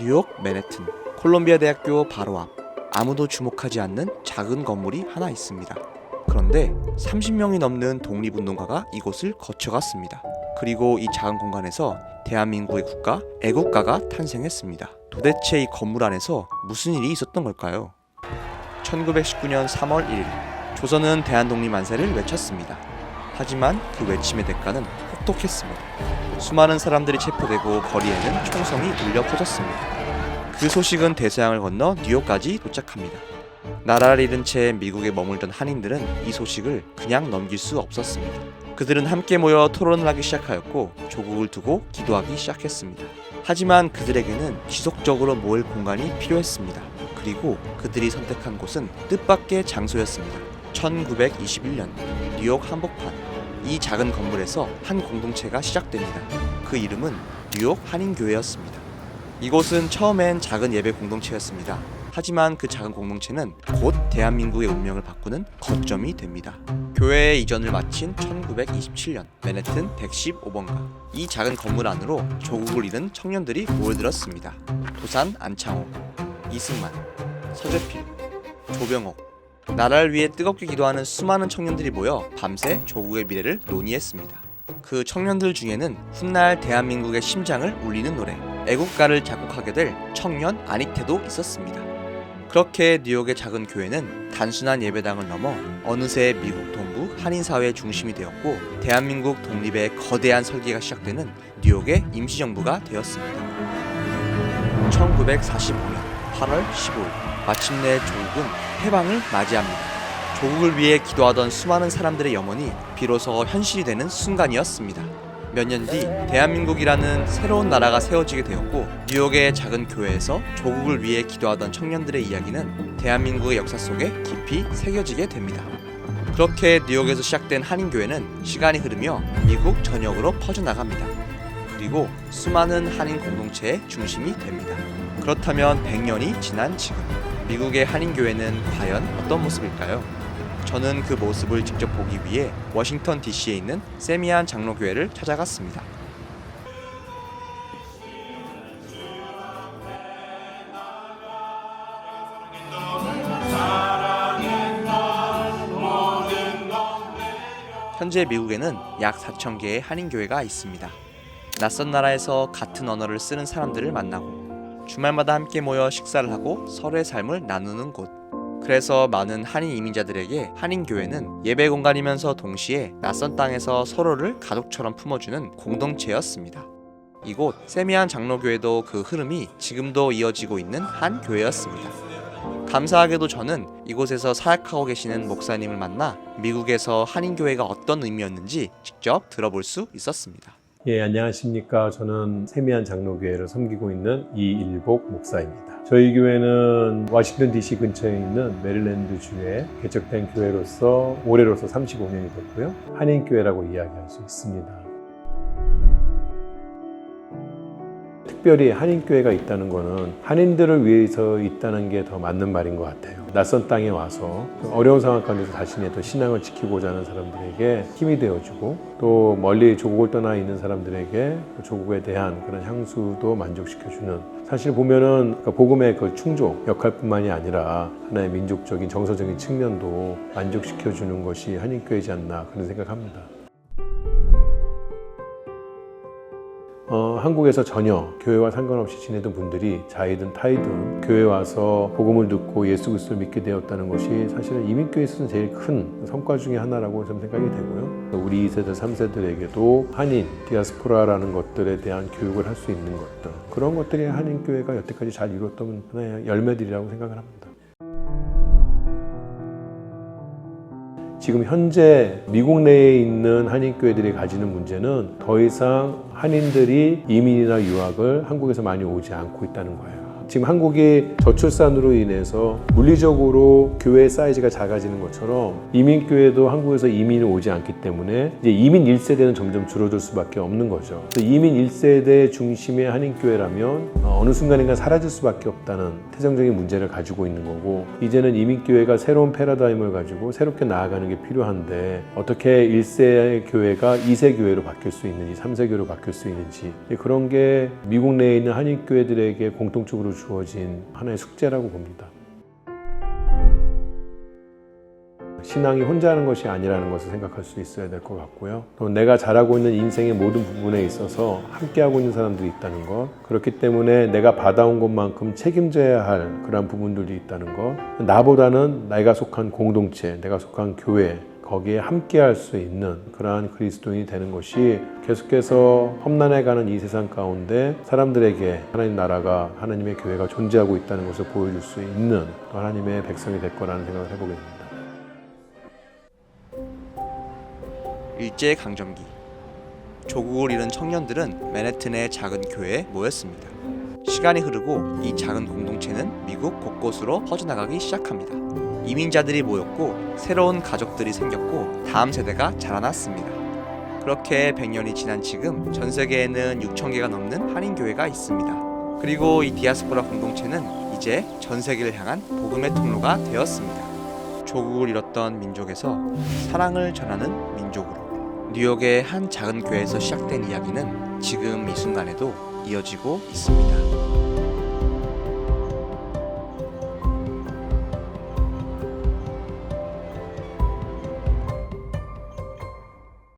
뉴욕 맨해튼 콜롬비아 대학교 바로 앞, 아무도 주목하지 않는 작은 건물이 하나 있습니다. 그런데 30명이 넘는 독립운동가가 이곳을 거쳐갔습니다. 그리고 이 작은 공간에서 대한민국의 국가, 애국가가 탄생했습니다. 도대체 이 건물 안에서 무슨 일이 있었던 걸까요? 1919년 3월 1일, 조선은 대한독립 만세를 외쳤습니다. 하지만 그 외침의 대가는 혹독했습니다. 수많은 사람들이 체포되고 거리에는 총성이 울려 퍼졌습니다. 그 소식은 대서양을 건너 뉴욕까지 도착합니다. 나라를 잃은 채 미국에 머물던 한인들은 이 소식을 그냥 넘길 수 없었습니다. 그들은 함께 모여 토론을 하기 시작하였고 조국을 두고 기도하기 시작했습니다. 하지만 그들에게는 지속적으로 모일 공간이 필요했습니다. 그리고 그들이 선택한 곳은 뜻밖의 장소였습니다. 1921년 뉴욕 한복판, 이 작은 건물에서 한 공동체가 시작됩니다. 그 이름은 뉴욕 한인교회였습니다. 이곳은 처음엔 작은 예배 공동체였습니다. 하지만 그 작은 공동체는 곧 대한민국의 운명을 바꾸는 거점이 됩니다. 교회의 이전을 마친 1927년 맨해튼 115번가, 이 작은 건물 안으로 조국을 잃은 청년들이 모여들었습니다. 도산 안창호, 이승만, 서재필, 조병옥, 나라를 위해 뜨겁게 기도하는 수많은 청년들이 모여 밤새 조국의 미래를 논의했습니다. 그 청년들 중에는 훗날 대한민국의 심장을 울리는 노래, 애국가를 작곡하게 될 청년 안익태도 있었습니다. 그렇게 뉴욕의 작은 교회는 단순한 예배당을 넘어 어느새 미국 동부 한인사회의 중심이 되었고 대한민국 독립의 거대한 설계가 시작되는 뉴욕의 임시정부가 되었습니다. 1945년 8월 15일, 마침내 조국은 해방을 맞이합니다. 조국을 위해 기도하던 수많은 사람들의 염원이 비로소 현실이 되는 순간이었습니다. 몇 년 뒤 대한민국이라는 새로운 나라가 세워지게 되었고 뉴욕의 작은 교회에서 조국을 위해 기도하던 청년들의 이야기는 대한민국의 역사 속에 깊이 새겨지게 됩니다. 그렇게 뉴욕에서 시작된 한인교회는 시간이 흐르며 미국 전역으로 퍼져나갑니다. 그리고 수많은 한인 공동체의 중심이 됩니다. 그렇다면 100년이 지난 지금, 미국의 한인교회는 과연 어떤 모습일까요? 저는 그 모습을 직접 보기 위해 워싱턴 DC에 있는 세미안 장로교회를 찾아갔습니다. 현재 미국에는 약 4,000개의 한인교회가 있습니다. 낯선 나라에서 같은 언어를 쓰는 사람들을 만나고 주말마다 함께 모여 식사를 하고 서로의 삶을 나누는 곳. 그래서 많은 한인 이민자들에게 한인교회는 예배 공간이면서 동시에 낯선 땅에서 서로를 가족처럼 품어주는 공동체였습니다. 이곳 세미안 장로교회도 그 흐름이 지금도 이어지고 있는 한 교회였습니다. 감사하게도 저는 이곳에서 사역하고 계시는 목사님을 만나 미국에서 한인교회가 어떤 의미였는지 직접 들어볼 수 있었습니다. 예, 안녕하십니까. 저는 세미안 장로교회를 섬기고 있는 이일복 목사입니다. 저희 교회는 워싱턴 DC 근처에 있는 메릴랜드주에 개척된 교회로서 올해로서 35년이 됐고요. 한인교회라고 이야기할 수 있습니다. 특별히 한인교회가 있다는 것은 한인들을 위해서 있다는 게 더 맞는 말인 것 같아요. 낯선 땅에 와서 어려운 상황 가운데서 자신의 또 신앙을 지키고자 하는 사람들에게 힘이 되어주고 또 멀리 조국을 떠나 있는 사람들에게 조국에 대한 그런 향수도 만족시켜주는, 사실 보면은 복음의 그 충족 역할뿐만이 아니라 하나의 민족적인 정서적인 측면도 만족시켜주는 것이 한인교회이지 않나 그런 생각합니다. 한국에서 전혀 교회와 상관없이 지내던 분들이 자이든 타이든 교회 와서 복음을 듣고 예수 그리스도를 믿게 되었다는 것이 사실은 이민교회에 있어서 제일 큰 성과 중에 하나라고 좀 생각이 되고요. 우리 2세대, 3세들에게도 한인, 디아스포라라는 것들에 대한 교육을 할 수 있는 것들, 그런 것들이 한인교회가 여태까지 잘 이뤘던 하나의 열매들이라고 생각을 합니다. 지금 현재 미국 내에 있는 한인교회들이 가지는 문제는 더 이상 한인들이 이민이나 유학을 한국에서 많이 오지 않고 있다는 거예요. 지금 한국이 저출산으로 인해서 물리적으로 교회 사이즈가 작아지는 것처럼 이민교회도 한국에서 이민이 오지 않기 때문에 이제 이민 1세대는 점점 줄어들 수밖에 없는 거죠. 그래서 이민 1세대 중심의 한인교회라면 어느 순간인가 사라질 수밖에 없다는 태생적인 문제를 가지고 있는 거고, 이제는 이민교회가 새로운 패러다임을 가지고 새롭게 나아가는 게 필요한데 어떻게 1세 교회가 2세 교회로 바뀔 수 있는지 3세 교회로 바뀔 수 있는지, 그런 게 미국 내에 있는 한인교회들에게 공통적으로 주어진 하나의 숙제라고 봅니다. 신앙이 혼자 하는 것이 아니라는 것을 생각할 수 있어야 될 것 같고요. 또 내가 잘하고 있는 인생의 모든 부분에 있어서 함께하고 있는 사람들이 있다는 것, 그렇기 때문에 내가 받아온 것만큼 책임져야 할 그런 부분들이 있다는 것, 나보다는 내가 속한 공동체, 내가 속한 교회, 거기에 함께할 수 있는 그러한 그리스도인이 되는 것이 계속해서 험난해가는 이 세상 가운데 사람들에게 하나님 나라가, 하나님의 교회가 존재하고 있다는 것을 보여줄 수 있는 하나님의 백성이 될 거라는 생각을 해보게 됩니다. 일제강점기, 조국을 잃은 청년들은 맨해튼의 작은 교회에 모였습니다. 시간이 흐르고 이 작은 공동체는 미국 곳곳으로 퍼져나가기 시작합니다. 이민자들이 모였고 새로운 가족들이 생겼고 다음 세대가 자라났습니다. 그렇게 100년이 지난 지금 전 세계에는 6,000개가 넘는 한인교회가 있습니다. 그리고 이 디아스포라 공동체는 이제 전 세계를 향한 복음의 통로가 되었습니다. 조국을 잃었던 민족에서 사랑을 전하는 민족으로, 뉴욕의 한 작은 교회에서 시작된 이야기는 지금 이 순간에도 이어지고 있습니다.